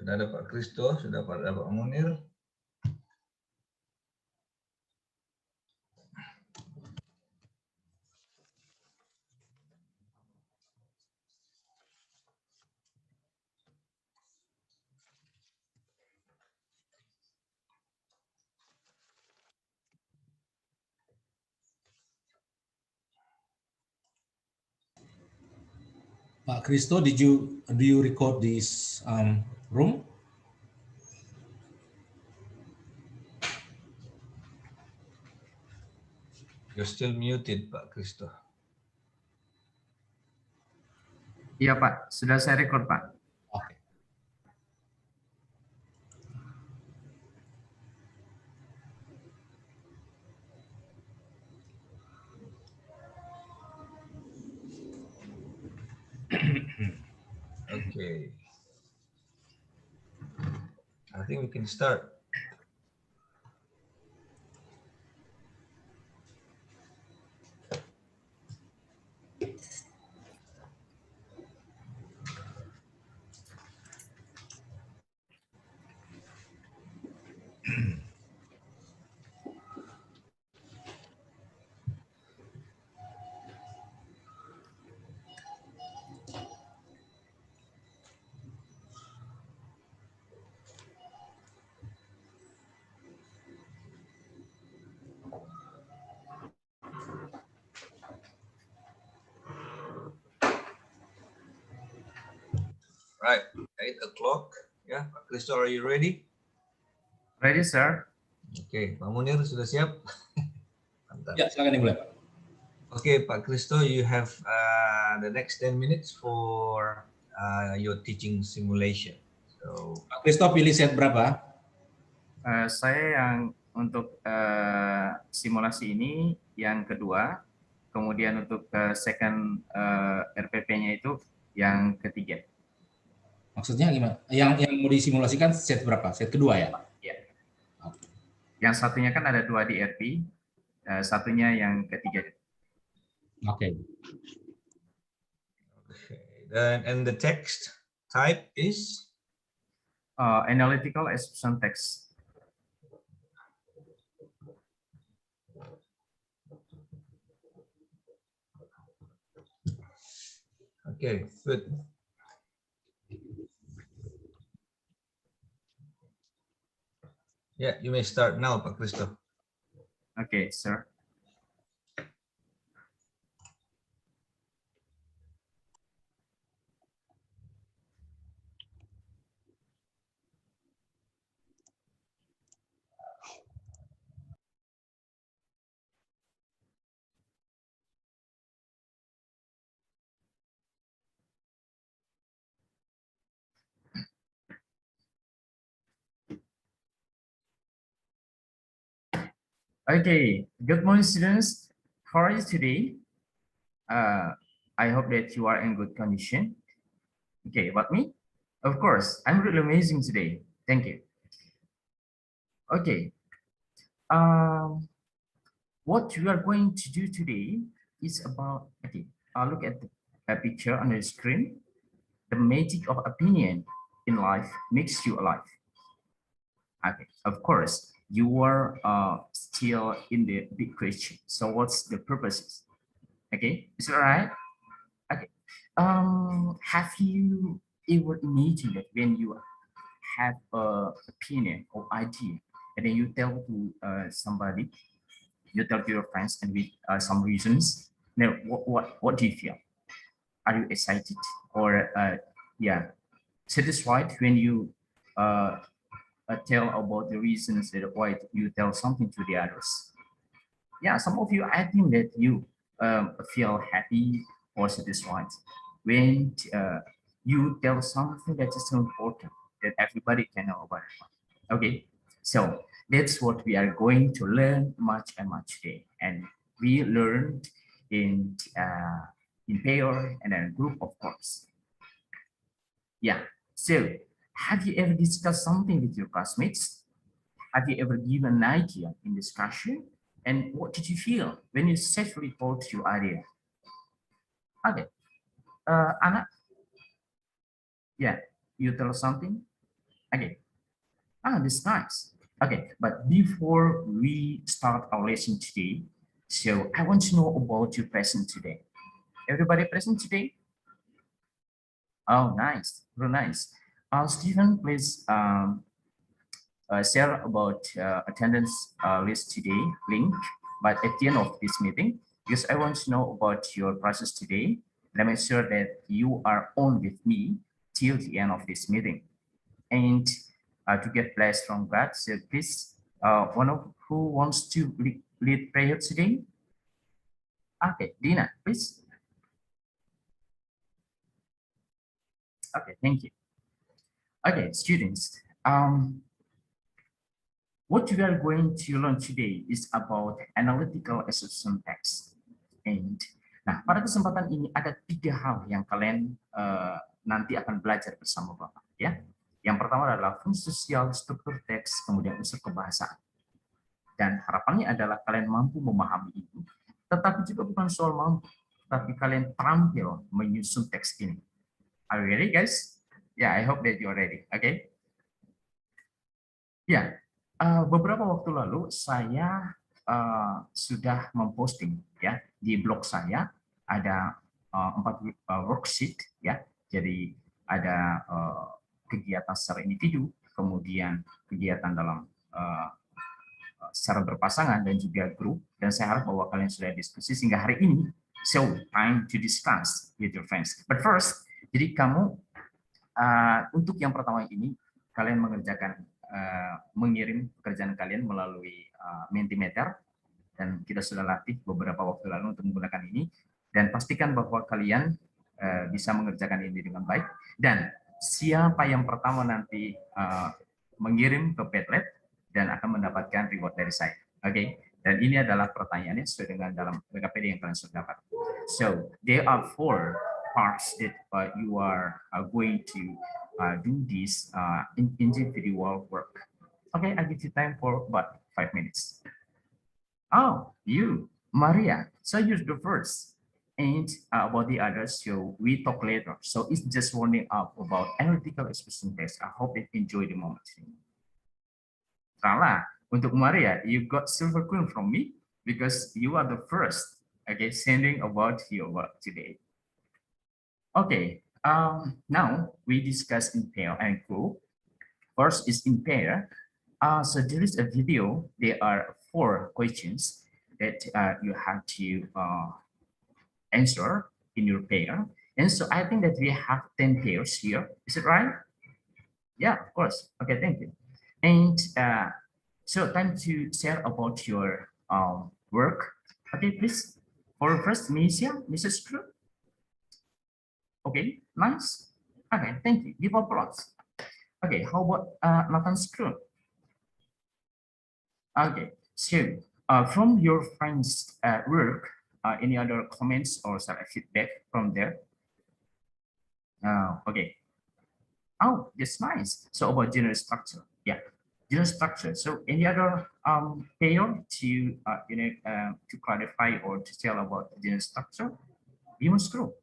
Sudah ada Pak Kristo, sudah ada Pak Munir. Pak Kristo, do you record this room? You're still muted, Pak Kristo. Iya Pak, sudah saya record Pak. Oke. Okay. I think we can start. Right, 8 o'clock. Ya, Pak Kristo, are you ready? Ready, sir. Oke, Pak Munir sudah siap? Mantap. Ya, silakan dimulai, Pak. Oke, Pak Kristo, you have the next 10 minutes for your teaching simulation. So, Pak Kristo pilih set berapa? Saya yang untuk simulasi ini yang kedua, kemudian untuk second RPP-nya itu yang ketiga. Maksudnya gimana? Yang mau disimulasikan set berapa? Set kedua ya? Ya. Yang satunya kan ada 2 di RP, satunya yang ketiga. okay. Oke. And the text type is analytical expression text. Okay, good. Yeah, you may start now, Pak Kristo. Okay, sir. Okay, good morning, students. How are you today? I hope that you are in good condition. Okay, about me? Of course, I'm really amazing today. Thank you. Okay. What we are going to do today is about, okay, look at the picture on the screen. The magic of opinion in life makes you alive. Okay, of course, you are still in the big question. So what's the purposes? Okay, is it all right? Okay. Have you ever imagined that when you have an opinion or idea, and then you tell to somebody, you tell to your friends, and with some reasons, now what do you feel? Are you excited or yeah, satisfied when you tell about the reasons that why you tell something to the others? Yeah, some of you, I think that you feel happy or satisfied when you tell something that is so important that everybody can know about it. Okay, so that's what we are going to learn much and much today, and we learned in pair and then group, of course. Yeah, so have you ever discussed something with your classmates? Have you ever given an idea in discussion? And what did you feel when you safely told your idea? Okay, Anna? Yeah, you tell us something? Okay. That's nice. Okay, but before we start our lesson today, so I want to know about your present today. Everybody present today? Oh, nice, very nice. Stephen, please share about attendance list today link, but at the end of this meeting, because I want to know about your process today. Let me make sure that you are on with me till the end of this meeting. And to get blessed from God, so please, one of who wants to lead prayer today? Okay, Dina, please. Okay, thank you. Okay, students, what we are going to learn today is about analytical assessment text. And nah, pada kesempatan ini ada 3 hal yang kalian nanti akan belajar bersama Bapak, ya. Yang pertama adalah fungsi sosial, struktur teks, kemudian unsur kebahasaan. Dan harapannya adalah kalian mampu memahami itu, tetapi juga bukan soal mampu, tapi kalian terampil menyusun teks ini. Are you ready, guys? Yeah, I hope that you are ready. Okay? Ya, beberapa waktu lalu saya sudah memposting ya di blog saya ada 4 worksheet ya. Jadi ada kegiatan secara individu, kemudian kegiatan dalam secara berpasangan dan juga grup. Dan saya harap bahwa kalian sudah diskusi sehingga hari ini so time to discuss with your friends. But first, jadi kamu untuk yang pertama ini kalian mengerjakan mengirim pekerjaan kalian melalui Mentimeter, dan kita sudah latih beberapa waktu lalu untuk menggunakan ini, dan pastikan bahwa kalian bisa mengerjakan ini dengan baik. Dan siapa yang pertama nanti mengirim ke Padlet dan akan mendapatkan reward dari saya. Oke, dan ini adalah pertanyaannya sesuai dengan dalam PPGD yang kalian sudah dapat. So there are 4 parts that you are going to do this individual work. Okay, I give you time for about 5 minutes. Oh, you, Maria. So you're the first. And about the others, so we talk later. So it's just warming up about analytical expression test. I hope you enjoy the moment. Salah, untuk Maria, you got silver coin from me because you are the first. Okay, sending about your work today. Okay, now we discuss in pair and group. First is in pair. So there is a video. There are 4 questions that you have to answer in your pair. And so I think that we have 10 pairs here. Is it right? Yeah, of course. Okay, thank you. And so time to share about your work. Okay, please. For first, Mrs. Crew. Okay, nice. Okay, thank you. Give applause. Okay, how about Nathan Screw? Okay, so from your friends' work, any other comments or feedback from there? Okay. Oh, that's nice. So about general structure, yeah, general structure. So any other pair to to clarify or to tell about general structure? You must Screw.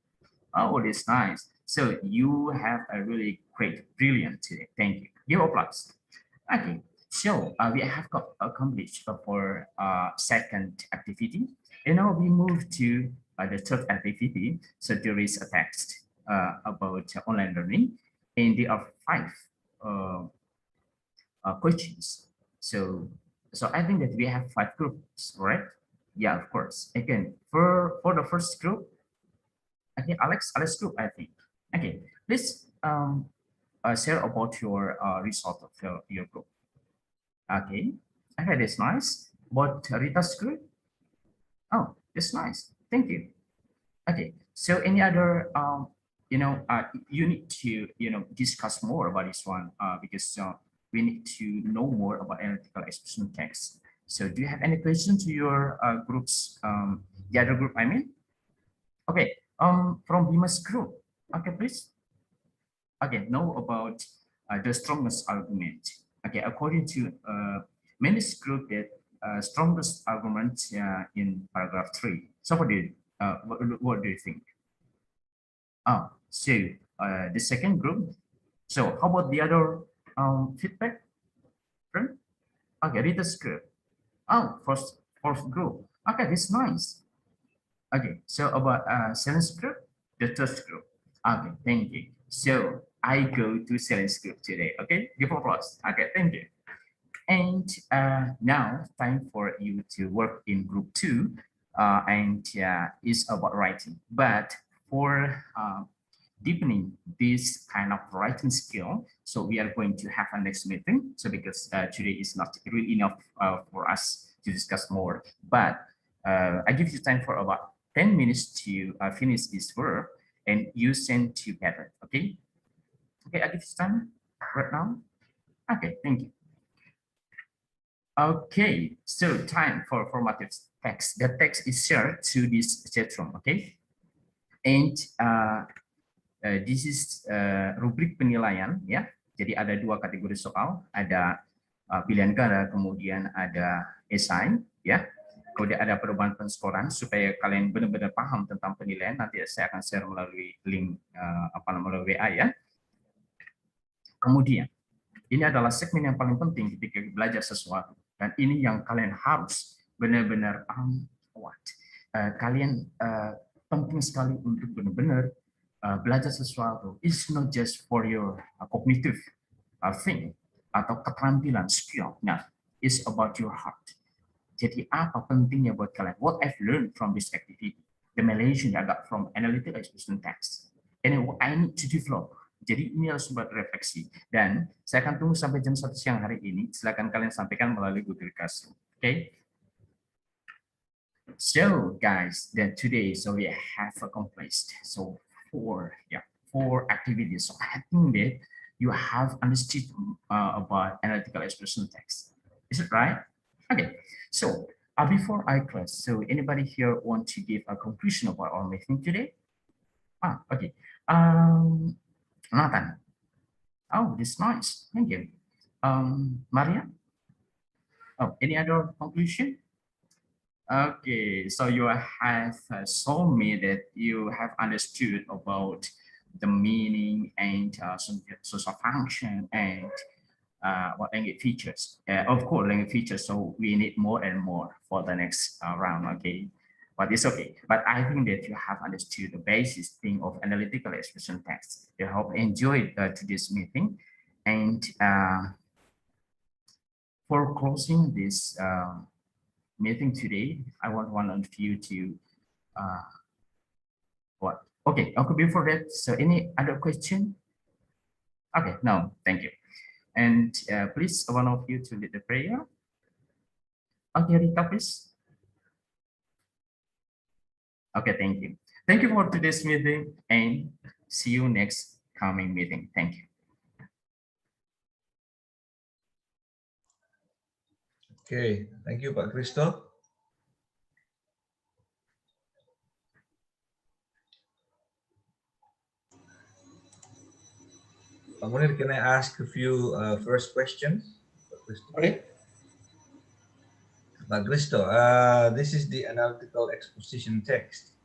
Oh, that's nice. So you have a really great, brilliant today. Thank you. Give applause. Okay. So we have got accomplished for second activity. And now we move to the third activity. So there is a text about online learning, and there are 5 questions. So I think that we have 5 groups, right? Yeah, of course. Again, for the first group, okay, Alex group, I think. Okay, please share about your result of your group. Okay, that's nice. But Rita's group? Oh, that's nice. Thank you. Okay, so any other you need to discuss more about this one because we need to know more about analytical expression text. So do you have any questions to your groups? The other group, I mean. Okay. From Bima's group, okay, please. Okay, know about the strongest argument. Okay, according to Mandy's group, that strongest argument in paragraph 3. So what do you think? So the second group. So how about the other feedback from? Okay, read the script. Oh, fourth group. Okay, that's nice. Okay, so about selling script, the third group. Okay, thank you. So I go to selling script today. Okay, give applause. Okay, thank you. And now time for you to work in group 2, and it's about writing. But for deepening this kind of writing skill, so we are going to have a next meeting. So because today is not really enough for us to discuss more, but I give you time for about 10 minutes to finish this work and you send together. Okay. Okay, I give you time right now. Okay, thank you. Okay, so time for formative text. The text is shared to this chat room. Okay, and this is rubrik penilaian ya. Jadi ada dua kategori soal, ada pilihan ganda, kemudian ada esai ya. Kemudian ada perubahan penskoran supaya kalian benar-benar paham tentang penilaian. Nanti saya akan share melalui link melalui WA ya. Kemudian ini adalah segmen yang paling penting ketika belajar sesuatu, dan ini yang kalian harus benar-benar paham. Kalian penting sekali untuk benar-benar belajar sesuatu. It's not just for your cognitive thing atau keterampilan skill. Nah, it's about your heart. Jadi apa pentingnya buat kalian? What I've learned from this activity, the Malaysian I got from analytical expression text, and what I need to develop. Jadi ini harus buat refleksi. Dan saya akan tunggu sampai jam 1 siang hari ini. Silakan kalian sampaikan melalui Google Classroom. Okay? So guys, then today so we have accomplished four activities. So I think that you have understood about analytical expression text. Is it right? Okay. So before I close, so anybody here want to give a conclusion about our meeting today? Okay. Nathan. Oh, this is nice. Thank you. Maria. Oh, any other conclusion? Okay, so you have shown me that you have understood about the meaning and social function and what language features. Of course, language features, so we need more and more for the next round, okay? But it's okay. But I think that you have understood the basic thing of analytical expression text. I hope you enjoyed today's meeting. And for closing this meeting today, I want one of you to what? Okay, before that, so any other question? Okay, no, thank you. And please, one of you to lead the prayer. Okay, Rita, please. Okay, thank you. Thank you for today's meeting and see you next coming meeting. Thank you. Okay, thank you, Pak Christo. Pak Munir, can I ask a few first questions? Okay. Pak Christo, this is the analytical exposition text.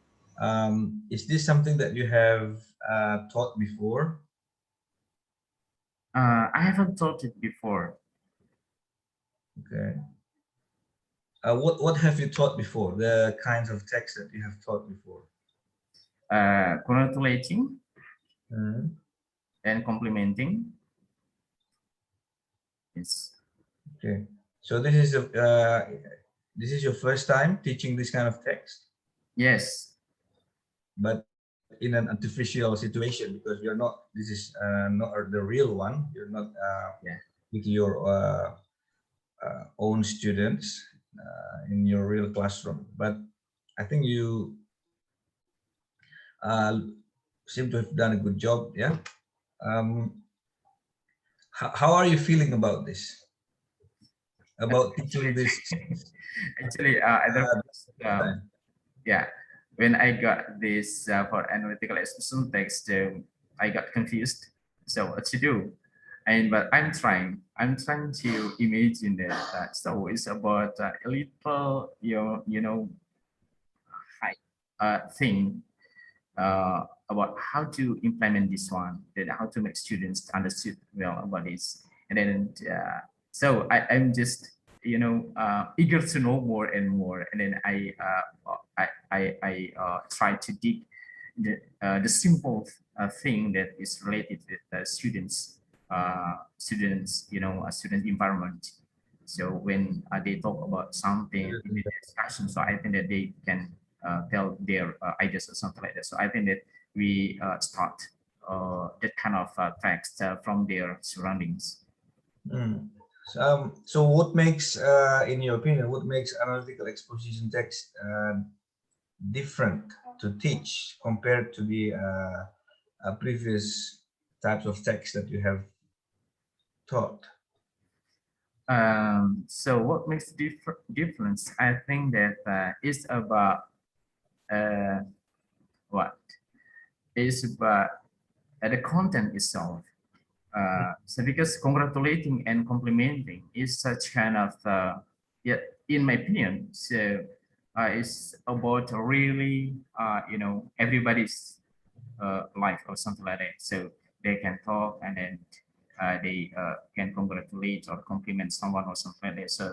Is this something that you have taught before? I haven't taught it before. Okay. What have you taught before? The kinds of text that you have taught before? Congratulating and complimenting. Yes. Okay. So this is your first time teaching this kind of text? Yes. But in an artificial situation, because you're not. This is not the real one. You're not with your own students in your real classroom. But I think you seem to have done a good job. Yeah. How are you feeling about this? About teaching this? Actually, yeah, when I got this for analytical expression text, I got confused. So what to do? But I'm trying to imagine that. So it's about a little, thing about how to implement this one, then how to make students understand well about this. And then so I'm just eager to know more and more, and then I try to dig the simple thing that is related with the students student environment. So when they talk about something in the discussion, so I think that they can tell their ideas or something like that. So I think that we start that kind of text from their surroundings. Mm. So what makes, in your opinion, what makes analytical exposition text different to teach compared to the previous types of text that you have taught? So what makes difference? I think that it's about what? It's about the content itself. So because congratulating and complimenting is such kind of, yeah, in my opinion, so it's about really, everybody's life or something like that. So they can talk, and then they can congratulate or compliment someone or something like that. So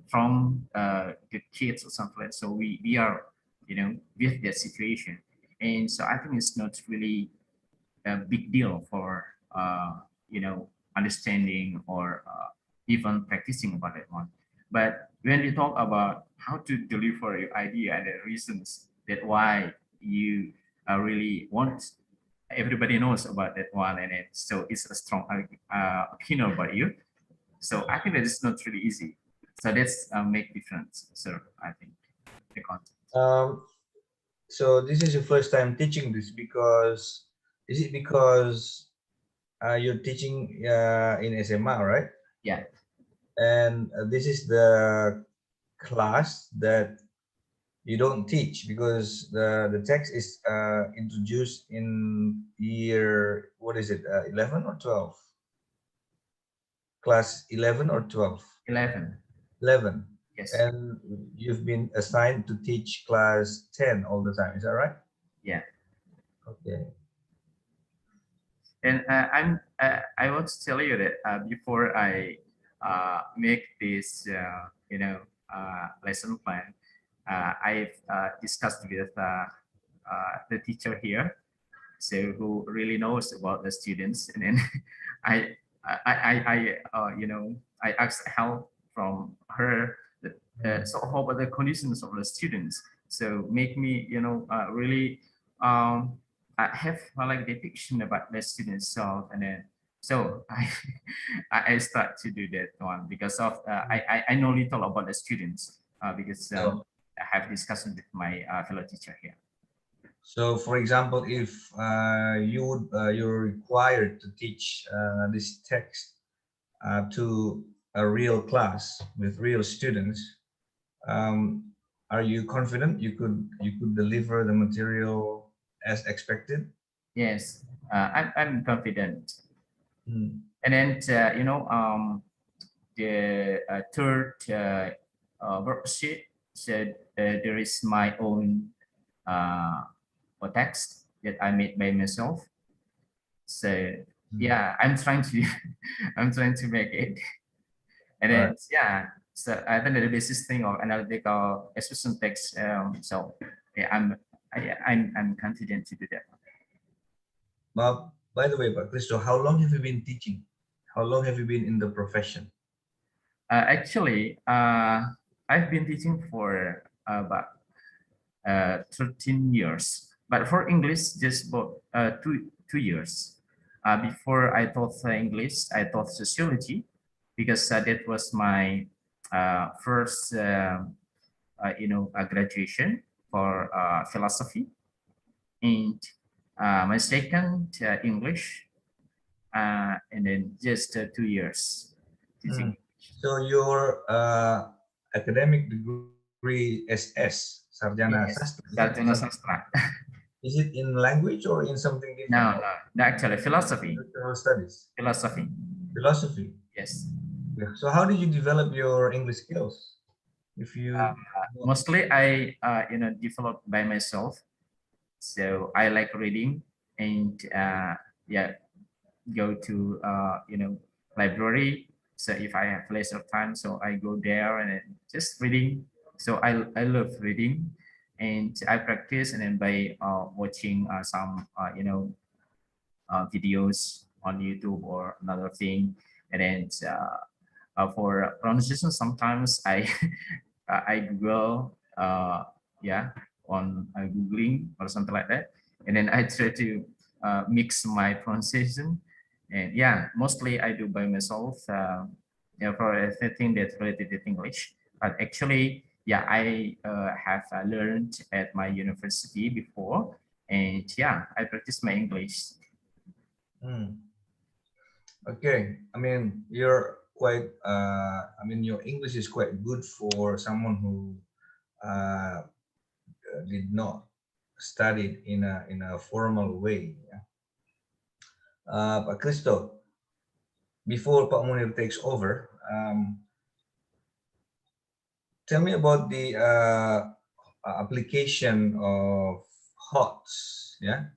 from the kids or something like that. So we are, with that situation. And so I think it's not really a big deal for understanding or even practicing about that one. But when we talk about how to deliver your idea and the reasons that why you really want everybody knows about that one, and so it's a strong opinion about you. So I think that it's not really easy. So that's make difference. So I think the content. So this is your first time teaching this, because is it because you're teaching in SMA, right? Yeah. And this is the class that you don't teach, because the text is introduced in year, what is it, 11 or 12? Class 11 or 12? 11. 11. Yes. And you've been assigned to teach class 10 all the time, is that right? Yeah. Okay. And I want to tell you that before I make this lesson plan, I've discussed with the teacher here, so who really knows about the students, and then I I asked help from her. So how about the conditions of the students? So make me really I have like depiction about the students. So and then so I start to do that one because of I know little about the students because I have discussion with my fellow teacher here. So, for example, if you're required to teach this text to a real class with real students, are you confident you could deliver the material as expected? Yes, I'm confident. Hmm. And then the third worksheet said there is my own text that I made by myself. So yeah, I'm trying to I'm trying to make it. And then yeah, so I think that the basis thing of analytical expression text. So yeah, I'm confident to do that. But by the way, Pak Christo, how long have you been teaching? How long have you been in the profession? Actually, I've been teaching for about 13 years, but for English, just about two years. Before I taught English, I taught sociology because that was my first, graduation for philosophy, and my second English, and then just 2 years teaching. So your academic degree SS, Sarjana Yes, Sastra. Sarjana Sastra. Is it in language or in something different? No, actually philosophy. Cultural studies. Philosophy. Philosophy. Yes. Yeah. So how did you develop your English skills? If you Mostly I developed by myself. So I like reading and yeah, go to library. So if I have leisure time, so I go there and then just reading. So I love reading, and I practice and then by watching some videos on YouTube or another thing, and then for pronunciation sometimes I I Google yeah on googling or something like that, and then I try to mix my pronunciation, and yeah, mostly I do by myself for everything that's related to English. But actually, yeah, I have learned at my university before, and yeah, I practice my English. Okay, I mean you're quite. I mean your English is quite good for someone who did not study in a formal way. Yeah? Pak Christo, before Pak Munir takes over, tell me about the application of HOTS, yeah,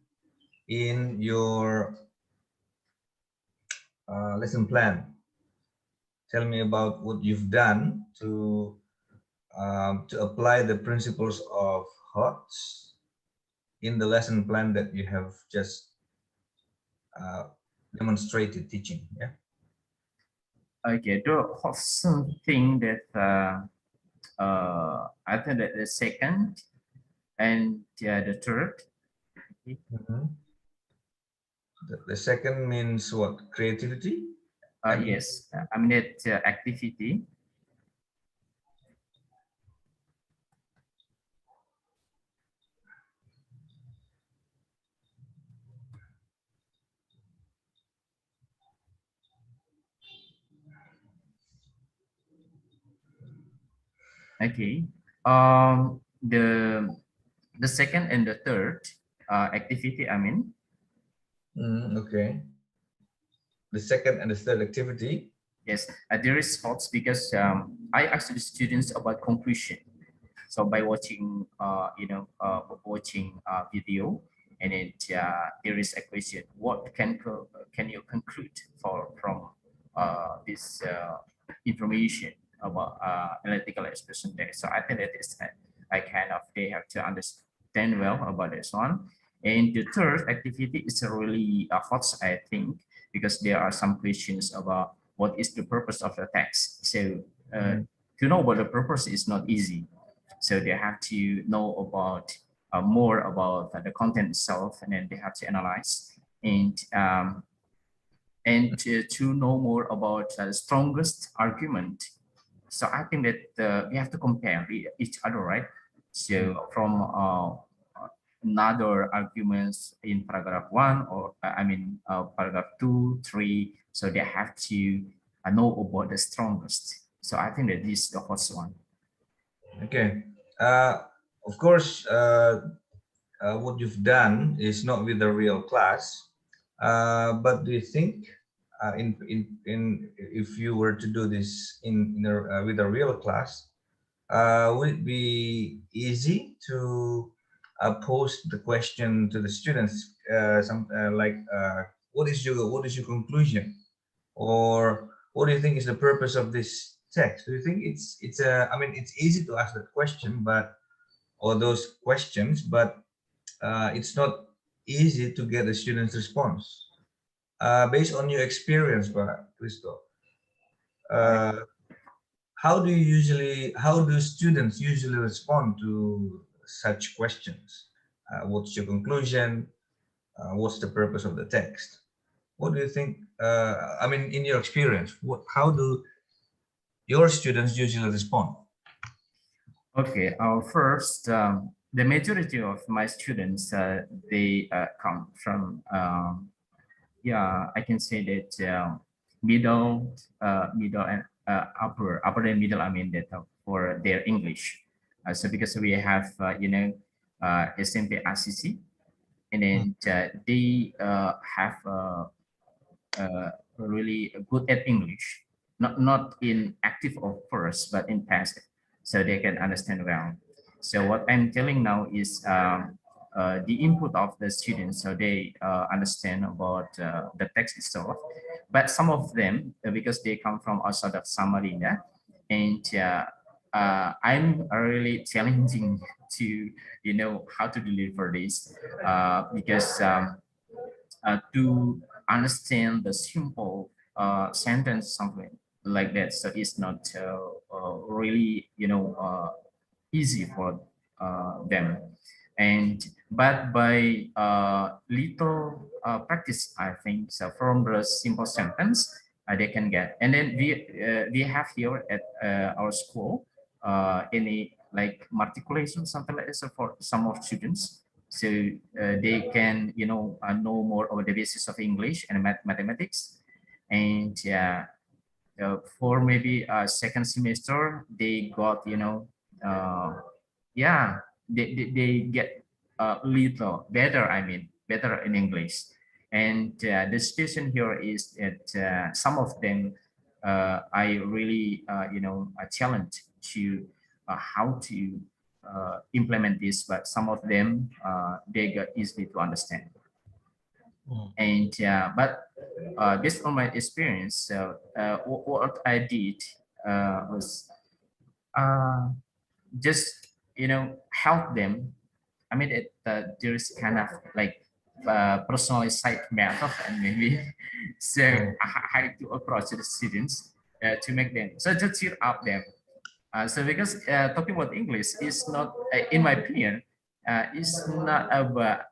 in your lesson plan. Tell me about what you've done to apply the principles of HOTS in the lesson plan that you have just demonstrated teaching. Yeah. Okay, the wholesome thing that I think that the second and the third. The second means what? Creativity? Yes, I mean it activity. Okay. The second and the third activity, I mean. Okay. The second and the third activity. Yes, there is thoughts because I asked the students about conclusion. So by watching, watching video, and there is a question: what can you conclude from this information about analytical expression there? So I think that is I kind of they have to understand well about this one. And the third activity is a really hot, I think, because there are some questions about what is the purpose of the text. So to know what the purpose is not easy. So they have to know about more about the content itself, and then they have to analyze and to know more about the strongest argument. So I think that we have to compare each other, right? So from another arguments in paragraph 1 or paragraph 2, 3. So they have to know about the strongest. So I think that this is the first one. Okay. Of course, what you've done is not with the real class, but do you think if you were to do this with a real class, would it be easy to pose the question to the students, what is your conclusion, or what do you think is the purpose of this text? Do you think I mean, it's easy to ask that question, but or those questions, but it's not easy to get the student's response. Based on your experience, Christo, how do students usually respond to such questions? What's your conclusion? What's the purpose of the text? What do you think? I mean, in your experience, how do your students usually respond? Okay, first, the majority of my students, they come from, I can say that middle and upper and middle. I mean that for their English. So because we have, SMP RCC, and then they have really good at English, not in active or first, but in passive, so they can understand well. So what I'm telling now is the input of the students, so they understand about the text itself. but some of them, because they come from outside of Samarinda, and I'm really challenging to, how to deliver this, because to understand the simple sentence, something like that. So it's not really, easy for them. And but by little practice, I think, so from the simple sentence they can get. And then we have here at our school any like matriculation, something like this, so for some of students, so they can know more about the basis of English and mathematics. And for maybe second semester they got yeah, they get a little better, I mean better in English. And the situation here is that some of them I really a challenge to how to implement this, but some of them they got easily to understand. And but based on my experience, what I did was just help them. I mean, there is kind of like personalized method, and maybe so I had to approach the students to make them, so just cheer up them. So because talking about English is not, in my opinion, is not about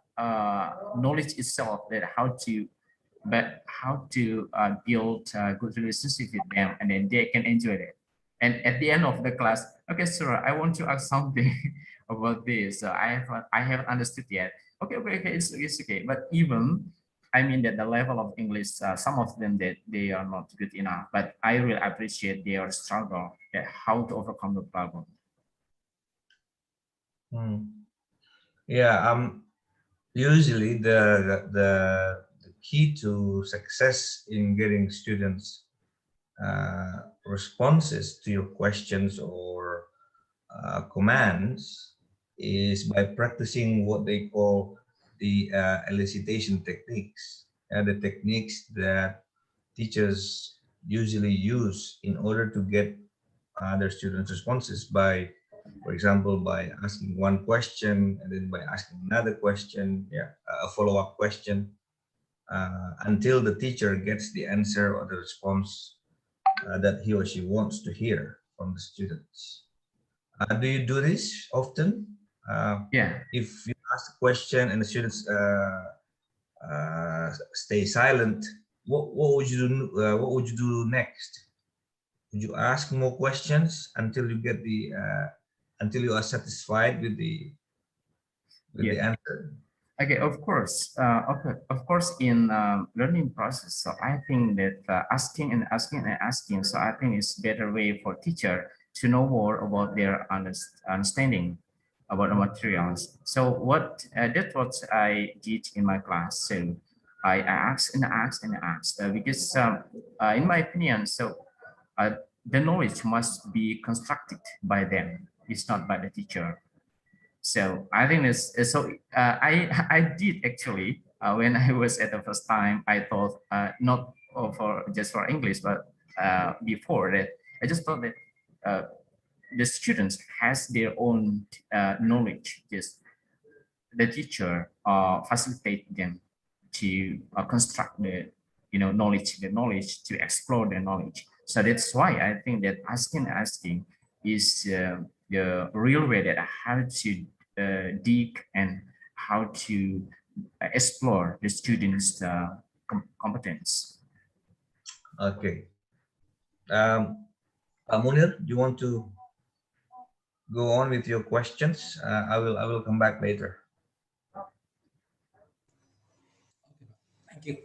knowledge itself, that how to, but how to build a good relationship with them, and then they can enjoy it. And at the end of the class, okay, sir, I want to ask something about this. So I haven't understood yet. Okay, it's okay. But even, I mean that the level of English, some of them that they are not good enough, but I really appreciate their struggle, how to overcome the problem. Yeah, usually the key to success in getting students responses to your questions or commands is by practicing what they call the elicitation techniques, the techniques that teachers usually use in order to get their students' responses by, for example, by asking one question and then by asking another question, a follow-up question, until the teacher gets the answer or the response that he or she wants to hear from the students. Do you do this often? Yeah. If you ask a question and the students stay silent, what would you do? What would you do next? Would you ask more questions until you get the until you are satisfied with the answer? Okay, of course. Of course, in learning process, so I think that asking and asking and asking. So I think it's better way for teacher to know more about their understanding about the materials. So that's what I did in my class. So I asked and asked and asked because in my opinion, so the knowledge must be constructed by them. It's not by the teacher. So I think it's so. I did actually when I was at the first time. I thought not for just for English, but before that, I just thought that the students has their own knowledge. Just the teacher facilitate them to construct the knowledge, to explore the knowledge. So that's why I think that asking is the real way that how to dig and how to explore the students' competence. Okay. Munir, do you want to go on with your questions? I will come back later. Thank you.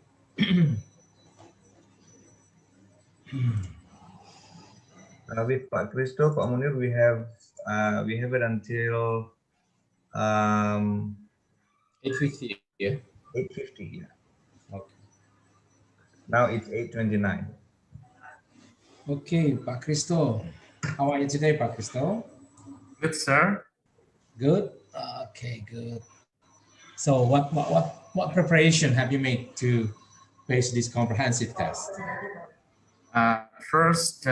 With Pak Christo, Pak Munir, we have it until 8:50. Yeah. 8:50. Yeah. Okay. Now it's 8:29. Okay, Pak Christo. How are you today, Pak Christo? Good, sir. Good. Okay, good. So what preparation have you made to face this comprehensive test? First,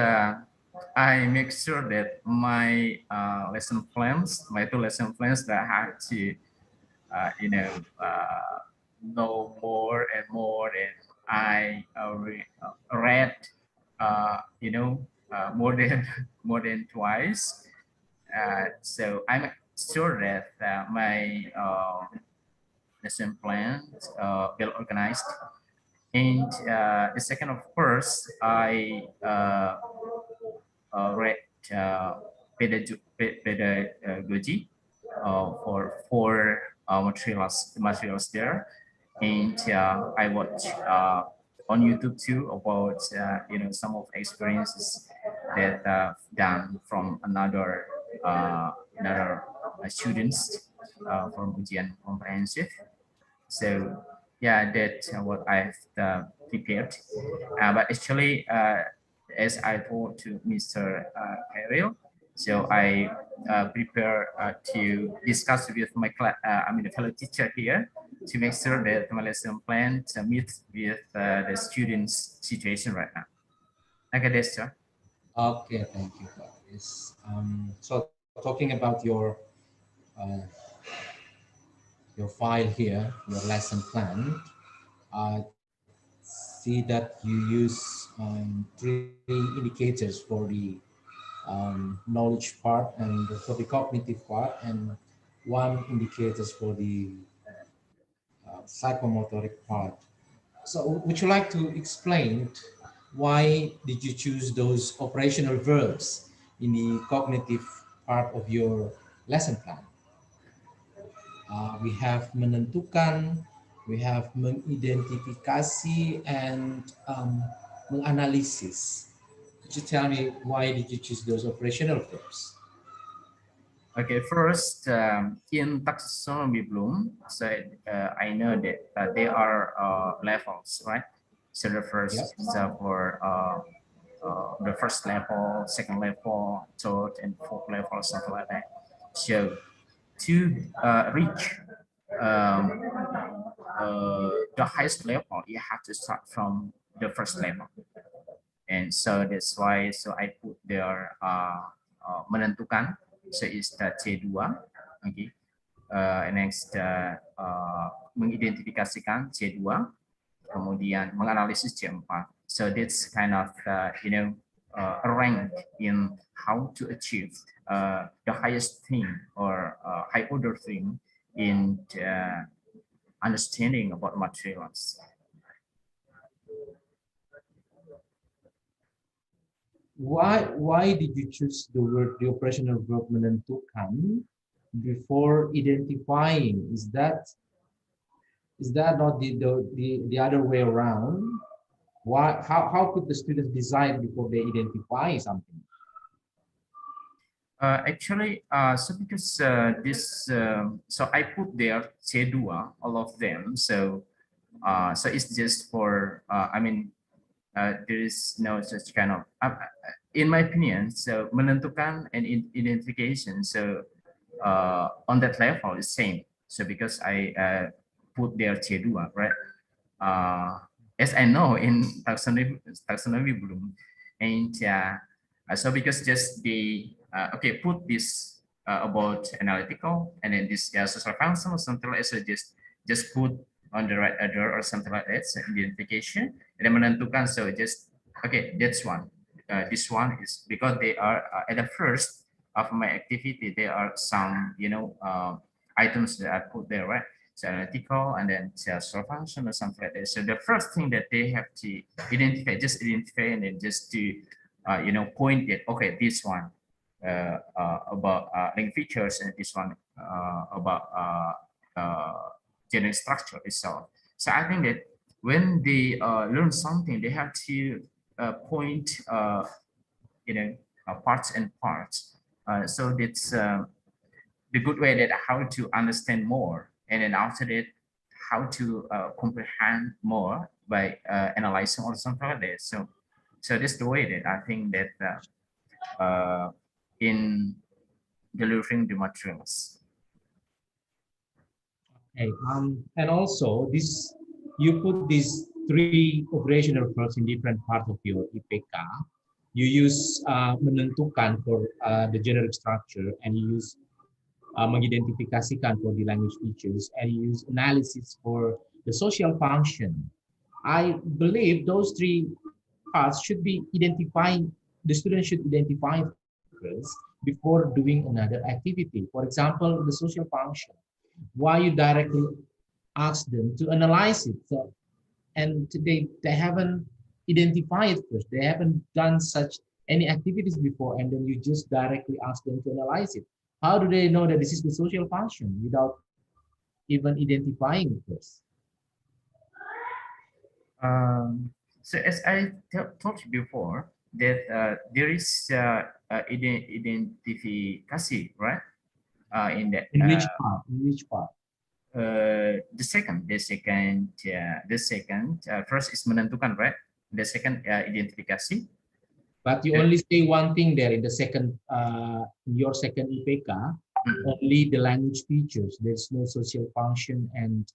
I make sure that my lesson plans, my 2 lesson plans, that I have to, you know more and more, and I read, you know, more than more than twice. So I'm sure that my lesson plans well organized. And the second, of course, I read pedagogy for 4 materials there, and I watch on YouTube too about you know, some of experiences that done from another students from Ujian Comprehensive. So yeah, that's what I've prepared. But actually, as I told to Mr. Khairil, so I prepare to discuss with my class, I mean, the fellow teacher here, to make sure that my lesson plan meets with the students' situation right now. Okay, that's sir. Okay, thank you for this. So talking about uh, your file here, your lesson plan, I see that you use 3 indicators for the knowledge part and for the cognitive part, and 1 indicators for the psychomotoric part. So would you like to explain why did you choose those operational verbs in the cognitive part of your lesson plan? We have menentukan, we have mengidentifikasi, and menganalisis. Could you tell me why did you choose those operational verbs? Okay, first, in taxonomy Bloom, so I know that there are levels, right? So the first Yep. is for the first level, second level, third and fourth level, something like that. So to reach um, the highest level, you have to start from the first level. And so that's why, so I put there menentukan, so it's the C2, okay. Next, mengidentifikasikan C2, kemudian menganalisis C4. So that's kind of you know, a rank in how to achieve the highest thing or high order thing in understanding about materials. Why did you choose the operational verb menentukan before identifying? Is that not the other way around? Why, how could the students decide before they identify something? Actually, so because this, so I put there C2, all of them. So, so it's just for, I mean, there is no such kind of, in my opinion, so menentukan and identification. So on that level is same. So because I put there C2, right? As I know in taxonomy Bloom, and so because just the okay, put this about analytical, and then this social function or something like that. So just put on the right order or something like that. So identification, and then menentukan. So just okay, that's one. This one is because they are at the first of my activity. There are some, you know, items that I put there, right? So analytical, and then social function or something like that. So the first thing that they have to identify, just identify, and then just to you know, point it. Okay, this one about link features, and this one about genetic structure itself. So I think that when they learn something, they have to point you know, parts and parts. So that's the good way that how to understand more, and then after that, how to comprehend more by analyzing or something like that. So, so that's the way that I think that in delivering the materials. Okay. And also this, you put this three operational verbs in different parts of your IPK. You use menentukan for the generic structure, and you use mengidentifikasikan for the language features, and you use analysis for the social function. I believe those three parts should be identifying, the student should identify first before doing another activity. For example, the social function. Why you directly ask them to analyze it? So, and they haven't identified it first. They haven't done such any activities before, and then you just directly ask them to analyze it. How do they know that this is the social function without even identifying it first? So as I told you before, that there is identification, right? In that. In which part? In which part? The second, first is menentukan, right? The second, identifikasi. But you only say one thing there in the second, in your second IPK, only the language features. There's no social function and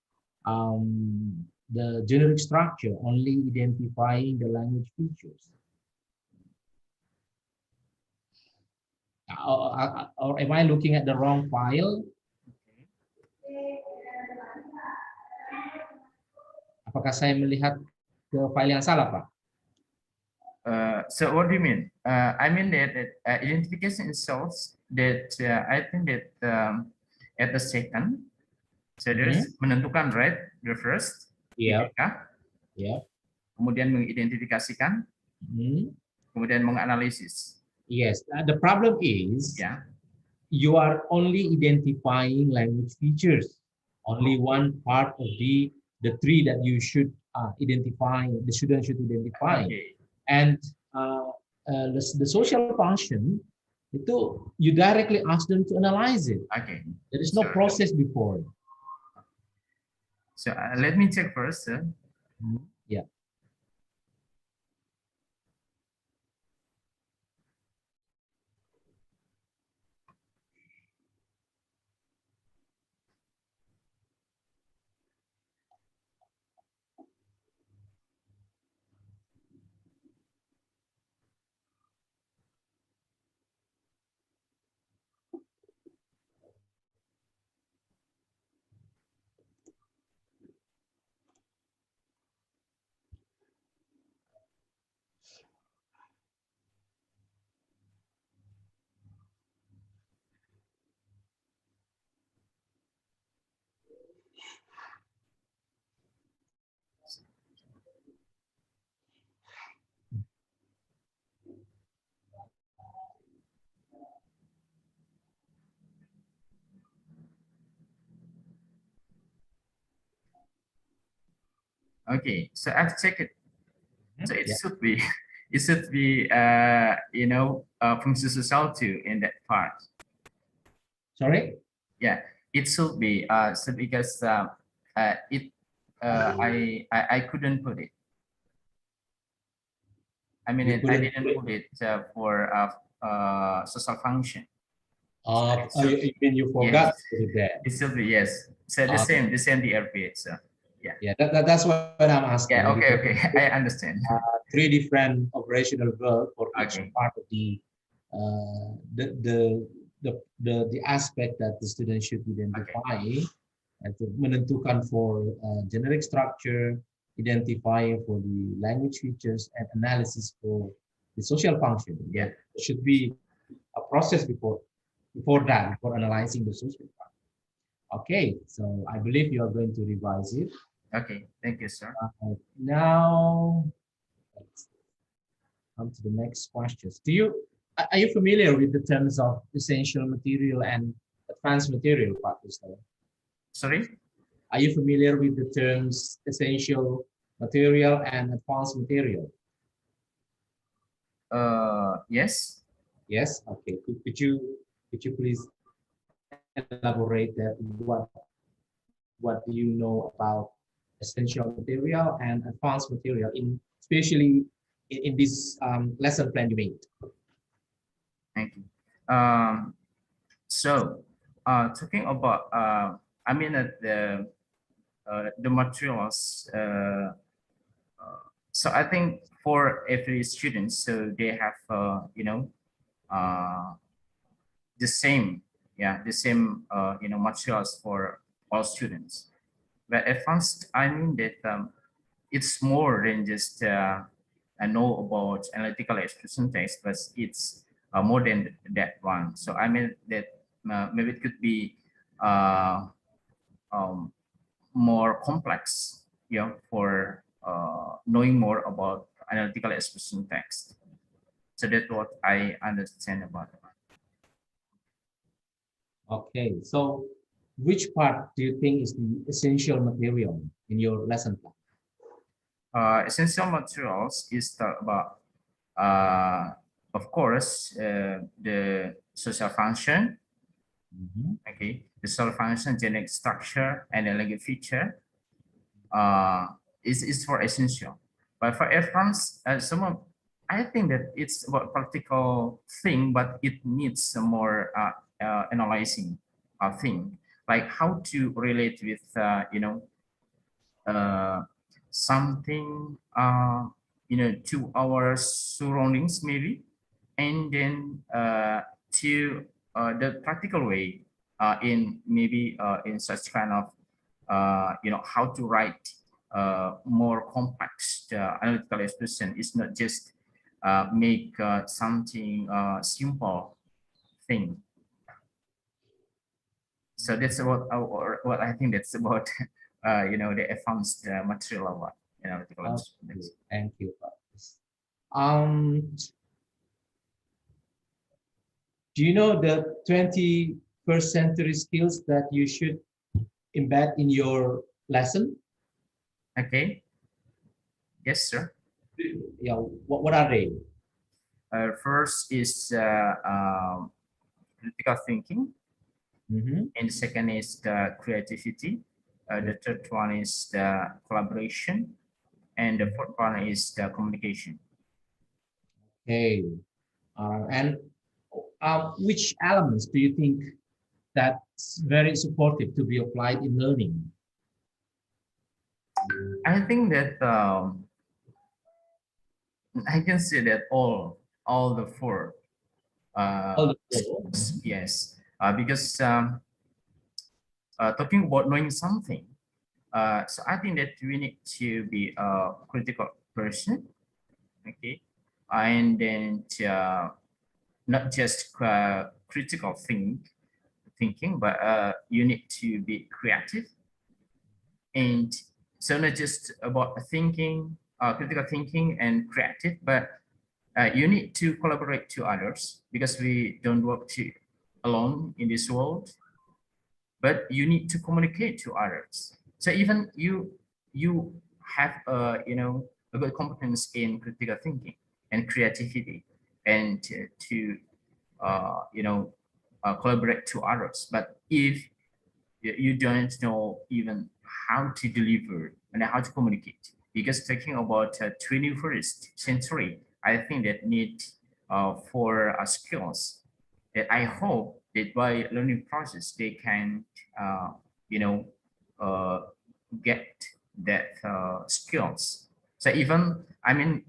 the generic structure, only identifying the language features. Or am I looking at the wrong file? Apakah saya melihat ke file yang salah, Pak? So what do you mean? I mean that identification itself, that I think that at the second, so there's menentukan, right? The first, Yeah. IPK, Yeah. kemudian mengidentifikasikan, kemudian menganalisis. Yes. The problem is, you are only identifying language features. Only one part of the three that you should identify, the student should identify. Okay. And the social function, itu you directly ask them to analyze it. Okay. There is no process before. So let me check first. Yeah. Okay, so I've checked it. So it should be, you know, function social too in that part. Sorry? Yeah, it should be. So because I couldn't put it. I mean, I didn't put it for social function. You mean you forgot to put it there? It should be, yes. So the same DRP. So yeah. That's what I'm asking. Yeah. Okay. I understand. Three different operational verbs for each part of the aspect that the student should identify, and to menentukan for generic structure, identifying for the language features, and analysis for the social function. Yeah, there should be a process before analyzing the social part. Okay, so I believe you are going to revise it. Okay, thank you, sir. Now, let's come to the next questions. Are you familiar with the terms of essential material and advanced material, Pak Ustaz? Sorry? Are you familiar with the terms essential material and advanced material? Yes. Yes. Okay. Could you please elaborate that? What do you know about essential material and advanced material, especially in this lesson plan you made? Thank you. So talking about I mean the materials So I think for every student, so they have, uh, the same, the same, materials for all students. But at first, I mean that it's more than just I know about analytical expression text, but it's more than that one. So I mean that maybe it could be uh, um, more complex, for knowing more about analytical expression text. So that's what I understand about it. Okay, so which part do you think is the essential material in your lesson plan? Essential materials is about, uh, of course, the social function, okay, the social function, genetic structure, and the language feature is for essential. But for advanced, I think that it's about practical thing, but it needs some more analyzing thing, like how to relate with, uh, something, to our surroundings maybe, and then to the practical way, in maybe in such kind of, how to write more complex analytical expression. Is not just make something simple thing. So that's what I think that's about, the advanced material of analytical Okay, instruments. thank you for this. Um, do you know the 21st century skills that you should embed in your lesson? Okay. Yes, sir. Yeah, what are they? First is critical thinking, and the second is the creativity. The third one is the collaboration, and the fourth one is the communication. Okay, and which elements do you think that's very supportive to be applied in learning? I think that I can say that all the four. All the four. Yes, because talking about knowing something, so I think that we need to be a critical person, okay, and then not just critical thinking, but you need to be creative, and so not just about thinking, critical thinking and creative, but you need to collaborate to others, because we don't work alone in this world, but you need to communicate to others. So even you have a good competence in critical thinking and creativity, and collaborate to others. But if you don't know even how to deliver and how to communicate, because talking about 21st century, I think that need for skills that I hope that by learning process they can uh, you know uh, get that skills. So even I mean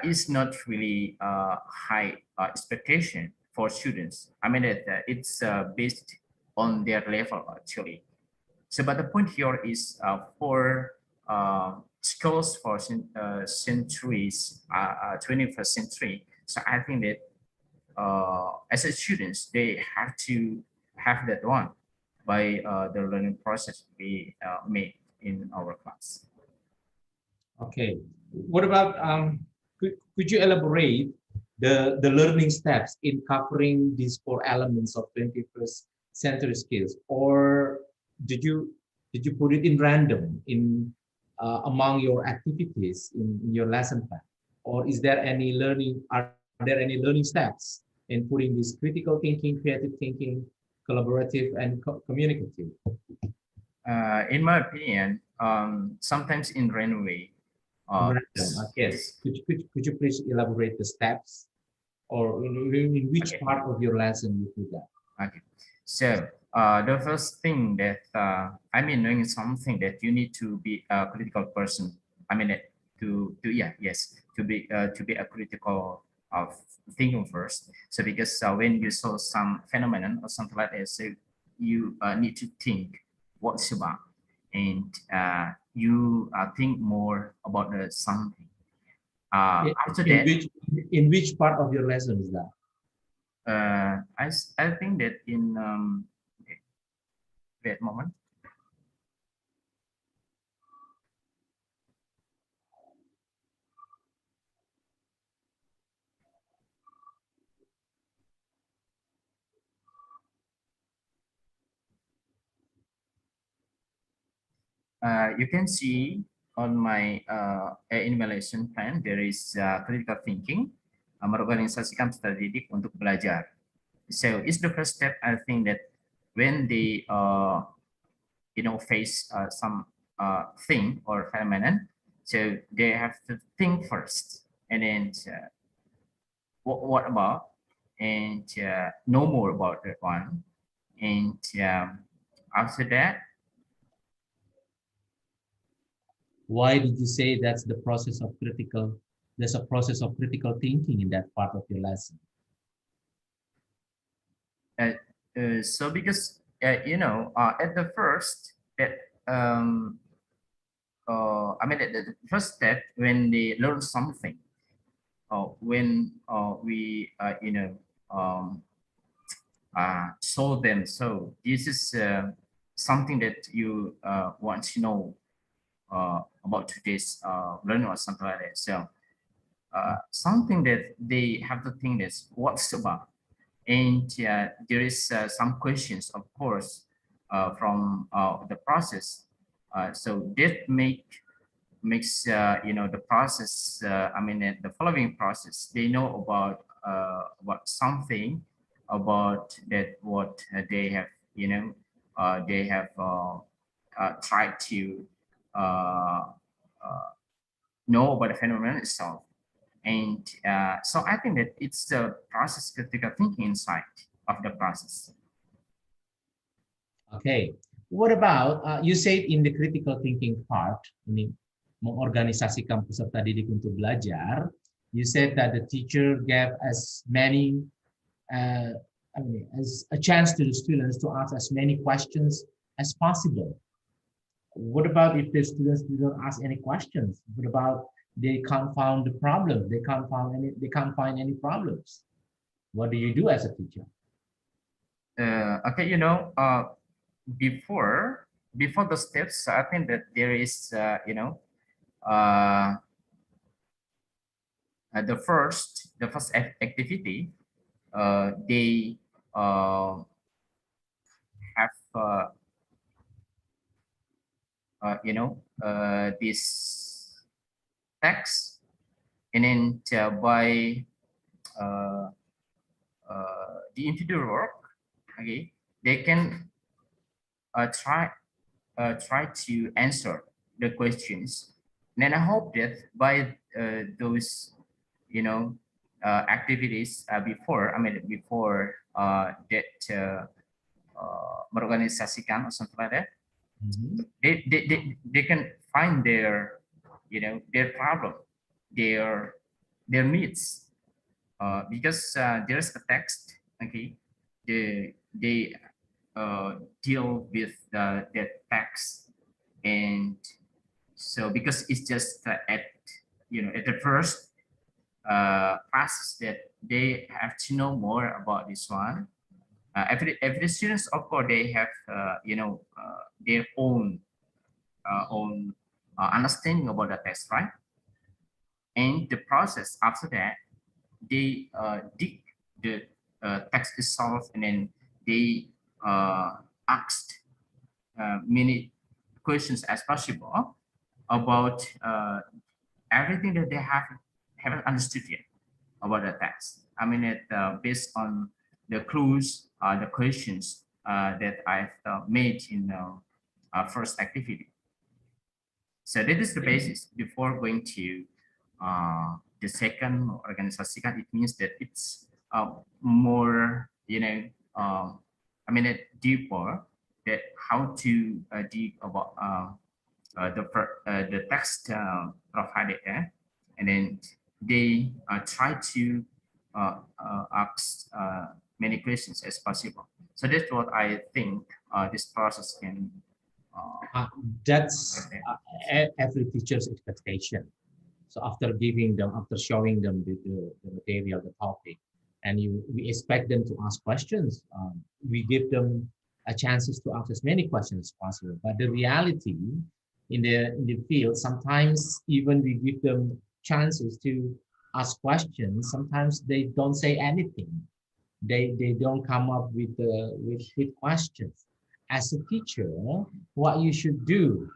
it's not really high expectation for students. I mean that it's based on their level actually. So but the point here is for skills for centuries, 21st century. So I think that as a students, they have to have that one by the learning process we made in our class. Okay. What about could you elaborate the learning steps in covering these four elements of 21st century skills, or did you put it in random in among your activities in your lesson plan, or is there any learning? Are there any learning steps in putting this critical thinking, creative thinking, collaborative, and communicative? In my opinion, sometimes in random way. Random. Okay. Yes. Could you please elaborate the steps, or in which Okay. part of your lesson you do that? Okay. So the first thing that I mean, knowing something that you need to be a critical person. I mean, to be a critical of thinking first. So because when you saw some phenomenon or something like that, so you need to think what's about, and you think more about the something. After In that, which part of your lesson is that? I think that in that moment. You can see on my evaluation plan, there is critical thinking, mengorganisasikan peserta didik untuk belajar. So it's the first step. I think that when they face some thing or phenomenon, so they have to think first, and then what about, and know more about that one, and after that. Why did you say that's the process of critical? There's a process of critical thinking in that part of your lesson. So because at the first that I mean at the first step when they learn something, when we show them, so this is something that you want to know about today's learning or something like that. So something that they have to think is what's about. And there is some questions, of course, from the process. So that makes the process. The following process. They know about something about that what they have. They have tried to know about the phenomenon itself. And so I think that it's the process critical thinking inside of the process. Okay. What about, you said in the critical thinking part, ini mengorganisasikan peserta didik untuk belajar, you said that the teacher gave as many, as a chance to the students to ask as many questions as possible. What about if the students didn't ask any questions? What about they can't find the problem? They can't find any problems. What do you do as a teacher? Okay, before the steps, I think that there is the first activity. They have this text, and then by the individual work, okay, they can try to answer the questions. And then I hope that by those activities before that mengorganisasikan or something like that, they can find their their problem, their needs, because there's a text, okay, they deal with that text. And so because it's just at the first process that they have to know more about this one. Every students, of course, they have their own understanding about the text, right? And the process after that, they dig the text itself, and then they asked many questions as possible about everything that they haven't understood yet about the text. Based on the clues, the questions that I've made in first activity. So that is the basis before going to the second organisasikan. It means that it's more, deeper, that how to dig about the text provided there, and then they try to ask many questions as possible. So that's what I think this process can. That's every teacher's expectation. So after showing them the material, the topic, and we expect them to ask questions. We give them a chances to ask as many questions as possible. But the reality in the field, sometimes even we give them chances to ask questions. Sometimes they don't say anything. They don't come up with questions. As a teacher, what you should do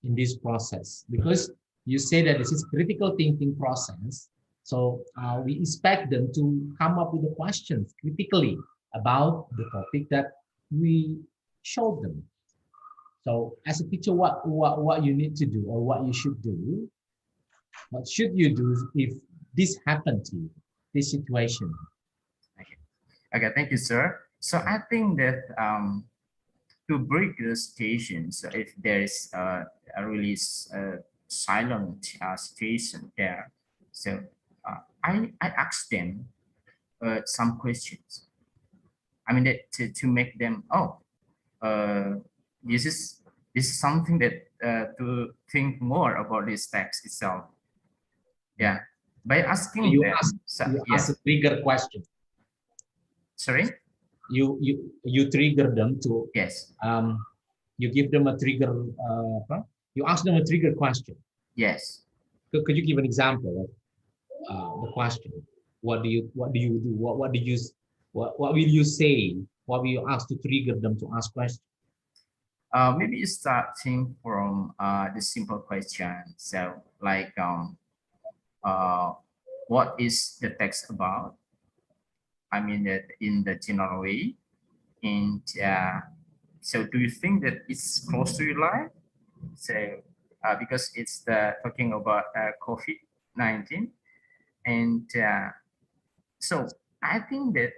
in this process, because you say that this is critical thinking process, so we expect them to come up with the questions critically about the topic that we showed them. So as a teacher, what you need to do, or what you should do, what should you do if this happened to you, this situation? Okay, thank you, sir. So I think that to break the situation, so if there is a really silent situation there, so I ask them some questions. I mean, that to make them, this is something that to think more about this text itself. Yeah, by asking you them, ask a trigger question. Sorry. You trigger them to, yes. You give them a trigger. You ask them a trigger question. Yes. Could you give an example of the question? What do you do? What will you say? What will you ask to trigger them to ask questions? Maybe starting from the simple question. So like, what is the text about? I mean that in the general way. And so do you think that it's close to your life? So because it's talking about COVID-19. And so I think that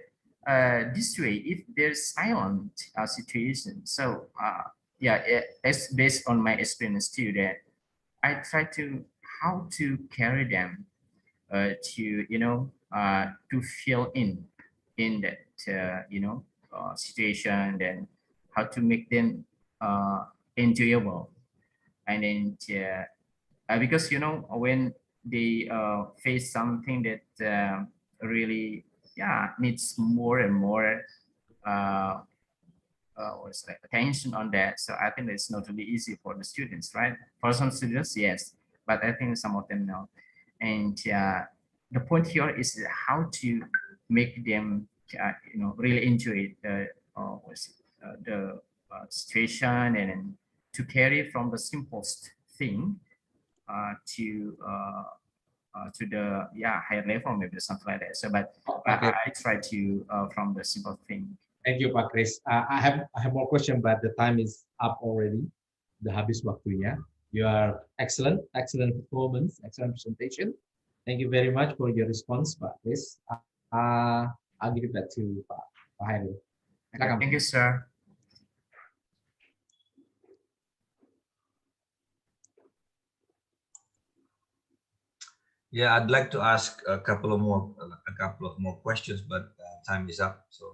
this way, if there's silent situation, so yeah, it's based on my experience too, that I try to how to carry them to to fill in that situation, then how to make them enjoyable. And then because when they face something that really needs more and more attention on that, so I think it's not really easy for the students, right? For some students, yes, but I think some of them no. And the point here is how to make them really enjoy the situation, and to carry from the simplest thing to the higher level, maybe something like that. So but okay. I try to from the simple thing. Thank you, Pak Chris. I have more questions, but the time is up already. The habis waktunya. You are excellent performance, excellent presentation. Thank you very much for your response, Pak Chris. I'll give it back to Pak Hairul. Okay, thank you, sir. Yeah, I'd like to ask a couple of more questions, but time is up, so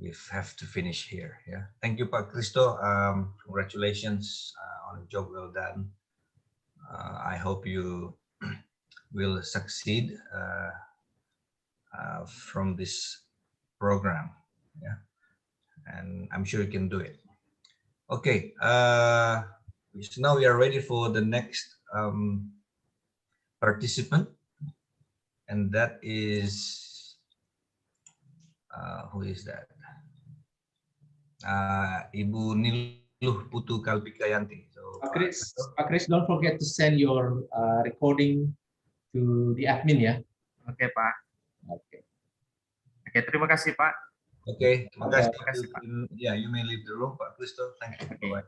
we have to finish here. Yeah, thank you, Pak Christo. Congratulations on a job well done. I hope you will succeed from this program. Yeah, and I'm sure you can do it. Okay, so now we are ready for the next participant, and that is who is that? Ibu Niluh Putu Kalpikayanti. So Pak Chris, don't forget to send your recording to the admin, ya. Oke, Pak. Oke. Oke, terima kasih, Pak. Oke, terima kasih. Pak. Yeah, you may leave the room, Pak Christo. Thank you. Okay. Bye.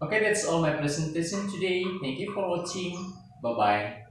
Okay, that's all my presentation today. Thank you for watching. Bye bye.